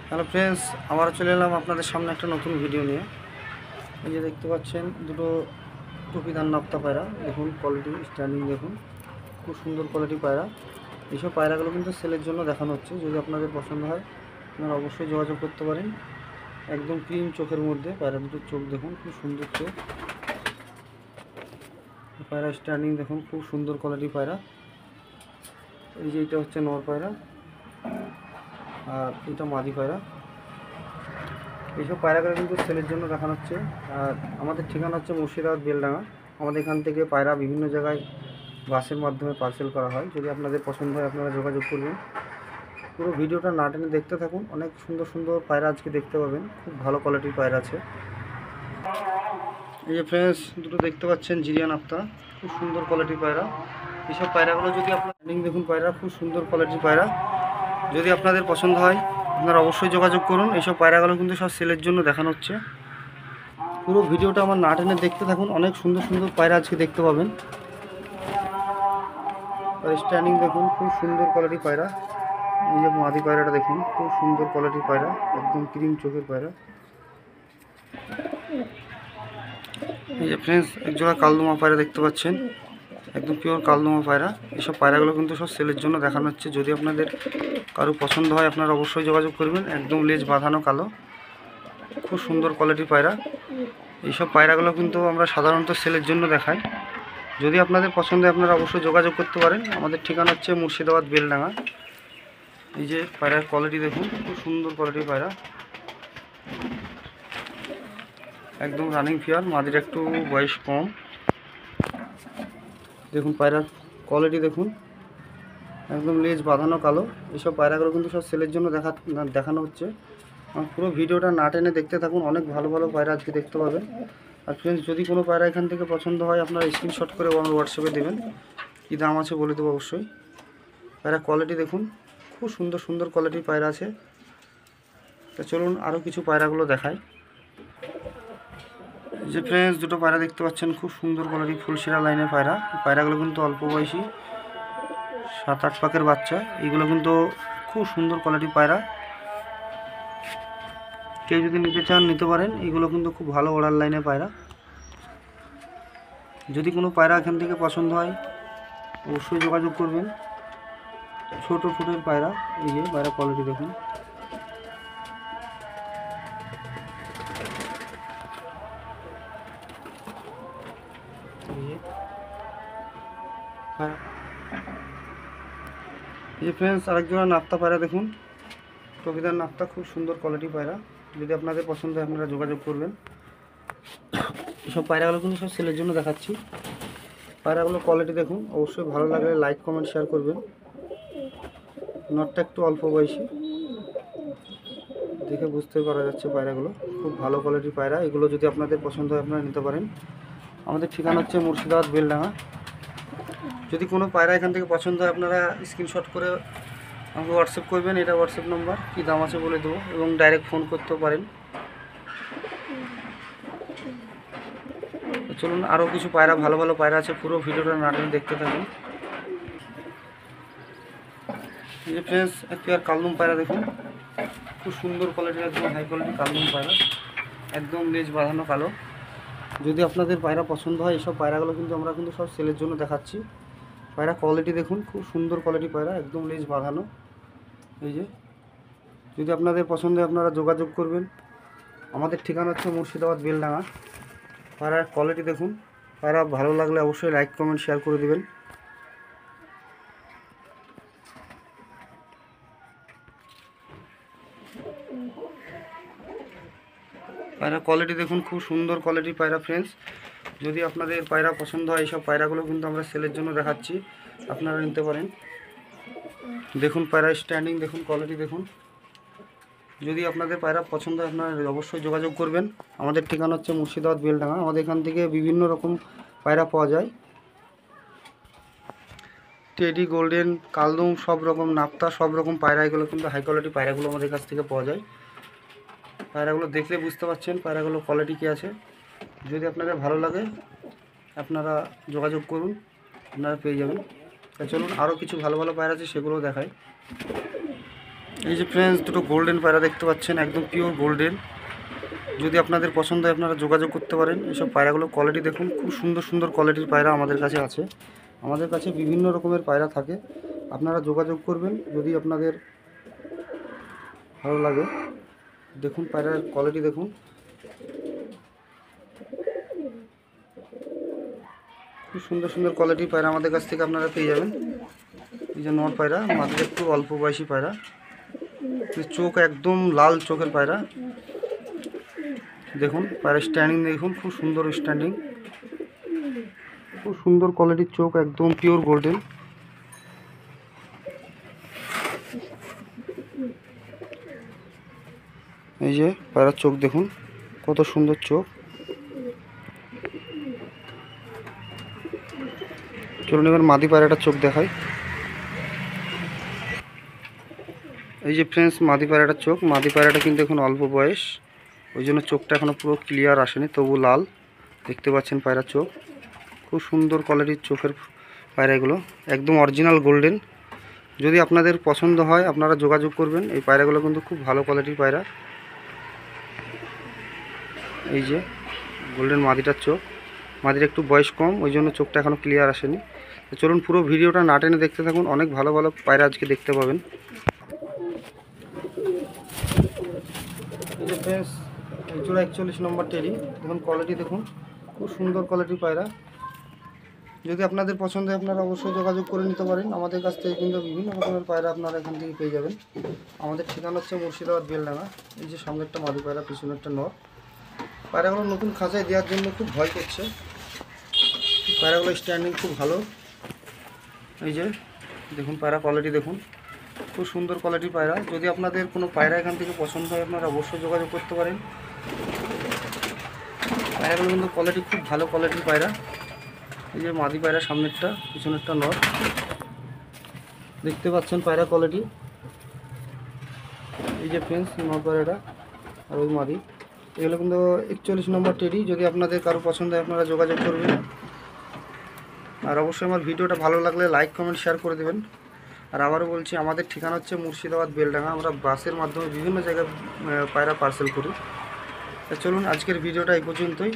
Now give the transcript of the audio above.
Hello friends, আবার চলে এলাম আপনাদের সামনে একটা নতুন ভিডিও নিয়ে। এই যে দেখতে পাচ্ছেন দুটো টুপিদার নক্তা পায়রা, দেখুন কোয়ালিটি স্ট্যান্ডিং দেখুন, খুব সুন্দর কোয়ালিটি পায়রা। এইসব পায়রাগুলো কিন্তু সেলের জন্য দেখানো হচ্ছে। যদি আপনাদের পছন্দ হয় আপনারা অবশ্যই যোগাযোগ করতে পারেন। একদম ক্রিম চোখের মধ্যে পায়রা দুটোর চোখ দেখুন, খুব সুন্দর চোখ। পায়রা স্ট্যান্ডিং দেখুন, খুব সুন্দর কোয়ালিটি পায়রা। এই যে এটা হচ্ছে নর পায়রা আর এটা মাদি পায়রা। এইসব পায়রাগুলো কিন্তু সেলের জন্য দেখানো হচ্ছে। আর আমাদের ঠিকানা হচ্ছে মুর্শিদাবাদ বেলডাঙ্গা। আমাদের এখান থেকে পায়রা বিভিন্ন জায়গায় বাসের মাধ্যমে পার্সেল করা হয়। যদি আপনাদের পছন্দ হয় আপনারা যোগাযোগ করবেন। পুরো ভিডিওটা না টেনে দেখতে থাকুন, অনেক সুন্দর সুন্দর পায়রা আজকে দেখতে পাবেন। খুব ভালো কোয়ালিটির পায়রা আছে। এই যে ফ্রেন্ডস, দুটো দেখতে পাচ্ছেন জিরিয়ান আফতা, খুব সুন্দর কোয়ালিটির পায়রা। এইসব পায়রাগুলো যদি আপনার দেখুন, পায়রা খুব সুন্দর কোয়ালিটির পায়রা। যদি আপনাদের পছন্দ হয় আপনারা অবশ্যই যোগাযোগ করুন। এইসব পায়রাগুলো কিন্তু সব সেলের জন্য দেখানো হচ্ছে। পুরো ভিডিওটা আমার না টেনে দেখতে থাকুন, অনেক সুন্দর সুন্দর পায়রা আজকে দেখতে পাবেন। আর স্ট্যান্ডিং দেখুন, খুব সুন্দর কোয়ালিটির পায়রা। এই যে মাদি পায়রাটা দেখুন, খুব সুন্দর কোয়ালিটির পায়রা, একদম ক্রিম চোখের পায়রা। এই যে ফ্রেন্ডস, একজোড়া কালদমা পায়রা দেখতে পাচ্ছেন, একদম পিওর কালদমা পায়রা। এইসব পায়রাগুলো কিন্তু সব সেলের জন্য দেখানো হচ্ছে। যদি আপনাদের কারো পছন্দ হয় আপনারা অবশ্যই যোগাযোগ করবেন। একদম লেজ বাঁধানো কালো, খুব সুন্দর কোয়ালিটির পায়রা। এইসব পায়রাগুলো কিন্তু আমরা সাধারণত সেলের জন্য দেখাই। যদি আপনাদের পছন্দ হয় আপনারা অবশ্যই যোগাযোগ করতে পারেন। আমাদের ঠিকানা হচ্ছে মুর্শিদাবাদ বেলডাঙ্গা। এই যে পায়রার কোয়ালিটি দেখুন, খুব সুন্দর কোয়ালিটির পায়রা, একদম রানিং ফিয়ার। মাদির একটু বয়স কম। দেখুন পায়রার কোয়ালিটি দেখুন, একদম লেজ বাঁধানো কালো। এইসব পায়রাগুলো কিন্তু সব সেলের জন্য দেখানো হচ্ছে। পুরো ভিডিওটা না টেনে দেখতে থাকুন, অনেক ভালো ভালো পায়রা আজকে দেখতে পাবেন। আর ফ্রেন্ডস, যদি কোনো পায়রা এখান থেকে পছন্দ হয় আপনারা স্ক্রিনশট করে আমার হোয়াটসঅ্যাপে দেবেন, কী দাম আছে বলে দেবো অবশ্যই। পায়রা কোয়ালিটি দেখুন, খুব সুন্দর সুন্দর কোয়ালিটির পায়রা আছে। তা চলুন আরও কিছু পায়রাগুলো দেখাই। যে ফ্রেন্ডস, দুটো পায়রা দেখতে পাচ্ছেন, খুব সুন্দর কোয়ালিটি ফুলশিরা লাইনের পায়রা। পায়রাগুলো কিন্তু অল্প বয়সী, 7-8 পাকের বাচ্চা। এইগুলো কিন্তু খুব সুন্দর কোয়ালিটির পায়রা। কেউ যদি নিতে চান নিতে পারেন। এগুলো কিন্তু খুব ভালো অর্ডার লাইনের পায়রা। যদি কোনো পায়রা এখান থেকে পছন্দ হয় অবশ্যই যোগাযোগ করবেন। ছোট ফুটের পায়রা। এই যে পায়রা কোয়ালিটি দেখুন, এই যে ফ্রেন্ডস, আরেকজোড়া নাপ্তা পায়রা দেখুন, টবিদার নাপ্তা, খুব সুন্দর কোয়ালিটি পায়রা। যদি আপনাদের পছন্দ হয় আপনারা যোগাযোগ করবেন। এসব পায়রাগুলো কিন্তু সব সেলের জন্য দেখাচ্ছি। পায়রাগুলো কোয়ালিটি দেখুন, অবশ্যই ভালো লাগলে লাইক কমেন্ট শেয়ার করবেন। নটটা একটু অল্প বয়সী, দেখে বুঝতে পারা যাচ্ছে পায়রাগুলো খুব ভালো কোয়ালিটির পায়রা। এগুলো যদি আপনাদের পছন্দ হয় আপনারা নিতে পারেন। আমাদের ঠিকানা হচ্ছে মুর্শিদাবাদ বেলডাঙ্গা। যদি কোনো পায়রা এখান থেকে পছন্দ হয় আপনারা স্ক্রিনশট করে আমাকে হোয়াটসঅ্যাপ করবেন। এটা হোয়াটসঅ্যাপ নম্বর, কী দাম আছে বলে দেবো, এবং ডাইরেক্ট ফোন করতেও পারেন। চলুন আরও কিছু পায়রা, ভালো ভালো পায়রা আছে, পুরো ভিডিওটা না টেনে দেখতে থাকুন। এই যে ফ্রেন্ডস, একটু আর কালদম পায়রা দেখুন, খুব সুন্দর কোয়ালিটির, একদম হাই কোয়ালিটির কালদম পায়রা, একদম লেজ বাঁধানো কালো। যদি আপনাদের পায়রা পছন্দ হয় এইসব পায়রাগুলো কিন্তু আমরা কিন্তু সব সেলের জন্য দেখাচ্ছি। পায়রা কোয়ালিটি দেখুন, খুব সুন্দর কোয়ালিটি পায়রা, একদম লেজ বাঁধানো। এই যে যদি আপনাদের পছন্দ হয় আপনারা যোগাযোগ করবেন। আমাদের ঠিকানা হচ্ছে মুর্শিদাবাদ বেলডাঙ্গা। পায়রার কোয়ালিটি দেখুন। পায়রা ভালো লাগলে অবশ্যই লাইক কমেন্ট শেয়ার করে দেবেন। পায়রা কোয়ালিটি দেখুন, খুব সুন্দর কোয়ালিটির পায়রা। ফ্রেন্ডস, যদি আপনাদের পায়রা পছন্দ হয় এইসব পায়রাগুলো কিন্তু আমরা সেলের জন্য দেখাচ্ছি, আপনারা নিতে পারেন। দেখুন পায়রা স্ট্যান্ডিং দেখুন, কোয়ালিটি দেখুন। যদি আপনাদের পায়রা পছন্দ হয় আপনারা অবশ্যই যোগাযোগ করবেন। আমাদের ঠিকানা হচ্ছে মুর্শিদাবাদ বেলডাঙ্গা। আমাদের এখান থেকে বিভিন্ন রকম পায়রা পাওয়া যায়, টেডি, গোল্ডেন, কালদম, সব রকম নাপ্তা, সব রকম পায়রা। এগুলো কিন্তু হাই কোয়ালিটি পায়রাগুলো আমাদের কাছ থেকে পাওয়া যায়। পায়রাগুলো দেখলে বুঝতে পারছেন পায়রাগুলো কোয়ালিটি কী আছে। যদি আপনাদের ভালো লাগে আপনারা যোগাযোগ করুন, আপনারা পেয়ে যাবেন। তা চলুন আরও কিছু ভালো ভালো পায়রা আছে সেগুলোও দেখাই। এই যে ফ্রেন্ডস দুটো গোল্ডেন পায়রা দেখতে পাচ্ছেন, একদম পিওর গোল্ডেন। যদি আপনাদের পছন্দ হয় আপনারা যোগাযোগ করতে পারেন। এইসব পায়রাগুলো কোয়ালিটি দেখুন, খুব সুন্দর সুন্দর কোয়ালিটির পায়রা আমাদের কাছে আছে। আমাদের কাছে বিভিন্ন রকমের পায়রা থাকে, আপনারা যোগাযোগ করবেন যদি আপনাদের ভালো লাগে। দেখুন পায়রার কোয়ালিটি দেখুন, খুব সুন্দর সুন্দর কোয়ালিটির পায়রা আমাদের কাছ থেকে আপনারা পেয়ে যাবেন। এই যে নর পায়রা, মাঝে একটু অল্প বয়সী পায়রা, চোখ একদম লাল চোখের পায়রা। দেখুন পায়রা স্ট্যান্ডিং দেখুন, খুব সুন্দর স্ট্যান্ডিং, খুব সুন্দর কোয়ালিটির চোখ, একদম পিওর গোল্ডেন। এই যে পায়রার চোখ দেখুন, কত সুন্দর চোখ। চলুন এবার মাদি পায়রাটার চোখ দেখাই। এই যে ফ্রেন্ডস মাদি পায়রাটার চোখ। মাদি পায়রাটা কিন্তু এখন অল্প বয়স, ওই জন্য চোখটা এখনও পুরো ক্লিয়ার আসেনি, তবু লাল দেখতে পাচ্ছেন পায়রার চোখ। খুব সুন্দর কোয়ালিটির চোখের পায়রা এগুলো, একদম অরিজিনাল গোল্ডেন। যদি আপনাদের পছন্দ হয় আপনারা যোগাযোগ করবেন। এই পায়রাগুলো কিন্তু খুব ভালো কোয়ালিটির পায়রা। এই যে গোল্ডেন মাদিটার চোখ, মাদির একটু বয়স কম, ওই জন্য চোখটা এখনও ক্লিয়ার আসেনি। তো চলুন পুরো ভিডিওটা না টেনে দেখতে থাকুন, অনেক ভালো ভালো পায়রা আজকে দেখতে পাবেন। এই যে ফ্রেন্ডস জোড়া 41 নম্বর টেরি, দেখুন কোয়ালিটি দেখুন, খুব সুন্দর কোয়ালিটির পায়রা। যদি আপনাদের পছন্দ হয় আপনারা অবশ্যই যোগাযোগ করে নিতে পারেন। আমাদের কাছ থেকে কিন্তু বিভিন্ন রকমের পায়রা আপনারা এখান থেকে পেয়ে যাবেন। আমাদের ঠিকানা হচ্ছে মুর্শিদাবাদ বেলডাঙ্গা। এই যে সামনে একটা মাদি পায়রা, পিছনে একটা নর। পায়রাগুলো নতুন খাঁচায় দেওয়ার জন্য খুব ভয় করছে। পায়রাগুলো স্ট্যান্ডিং খুব ভালো। এই যে দেখুন পায়রা কোয়ালিটি দেখুন, খুব সুন্দর কোয়ালিটির পায়রা। যদি আপনাদের কোনো পায়রা এখান থেকে পছন্দ হয় আপনারা অবশ্যই যোগাযোগ করতে পারেন। পায়রাগুলো কিন্তু কোয়ালিটি খুব ভালো কোয়ালিটির পায়রা। এই যে মাদি পায়রা, সামনেরটা পিছনেরটা নর, দেখতে পাচ্ছেন পায়রা কোয়ালিটি। এই যে ফ্রেন্ডস নর পায়রাটা আর ওই মাদি, এগুলো কিন্তু 41 নম্বর টেরি। যদি আপনাদের কারো পছন্দ হয় আপনারা যোগাযোগ করবেন। আর অবশ্যই আমার ভিডিওটা ভালো লাগলে লাইক কমেন্ট শেয়ার করে দেবেন। আর আবারও বলছি আমাদের ঠিকানা হচ্ছে মুর্শিদাবাদ বেলডাঙ্গা। আমরা বাসের মাধ্যমে বিভিন্ন জায়গায় পায়রা পার্সেল করি। চলুন আজকের ভিডিওটা এই পর্যন্তই।